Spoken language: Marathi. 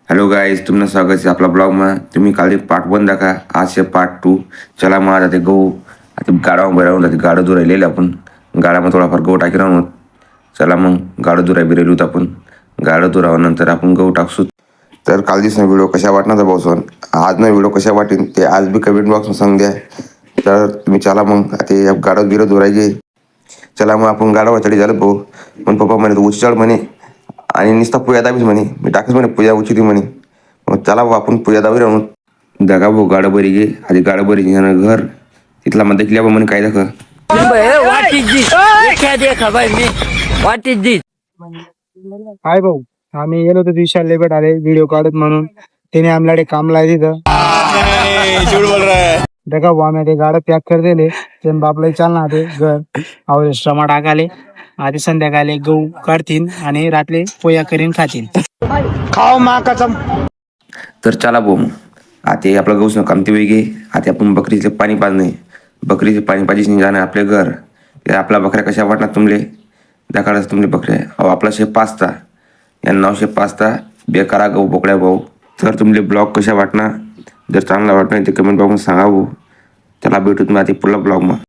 हॅलो गाईज, तुमनं स्वागत आहे आपला ब्लॉगમાં. तुम्ही काल पार्ट 1 दाखा, आज आहे पार्ट 2. चला मग आता ते गहू आता गाडावर भरावून जाते. गाडं धुरायला राहिलेलं आपण गाडामध्ये थोडाफार गहू टाकी राहून. चला मग गाडं धुराय बिरायलो होतं आपण. गाडं धुरावानंतर आपण गहू टाकसू. तर काल दिवसानं व्हिडिओ कशा वाटणार भाऊसन, आज ना व्हिडिओ कशा वाटेन ते आज बी कमेंट बॉक्समध्ये सांग द्या. तर तुम्ही चला मग ते गाडं बिरं धुरायचे. चला मग आपण गाडावर चढी झालं भाऊ. पण पप्पा म्हणे उची चढ म्हणे आणि नुसता पूजा दाबीच म्हणे. मी टाकच म्हणे पूजा उचिती म्हणे. मग चला भाऊ आपण पूजा दाबी राहून दगा भाऊ गाडं बरी गे आधी गाडं बरी घेणं घर तिथला मग देखील म्हणे काय दाखव. What is this? क्या देखा भाई मैं? What is this? हाय भाऊ, आम्ही गेलो होतो विशाल लेबट आले व्हिडिओ काढत म्हणून. त्याने आमल्याकडे काम लाय तिथं. देखा भाऊ आम्ही ते गाडं पॅक कर दिले. ते बापला चालना ते घर आवडे श्रमा टाकाले. आधी संध्याकाळी गहू काढतील आणि रात्री पोया करीन खातील. खाओ मा कसम. तर चला भाऊ मग आता आपलं गहू कामती वेगळे. आता आपण बकरीचे पाणी पाजणे, बकरीचे पाणी पाहिजे जाणं आपले घर. ते आपला बकऱ्या कशा वाटणार तुमले दाखवायचं तुमले बकऱ्या. अहो आपला शेप पाचता या नाव शेप पाचता बेकारा गहू बोकड्या भाऊ. तर तुमले ब्लॉग कशा वाटणार, जर चांगला वाटणार ते कमेंट बॉक्समध्ये सांगा भाऊ. त्याला भेटूत मग आता पुढला ब्लॉगમાં.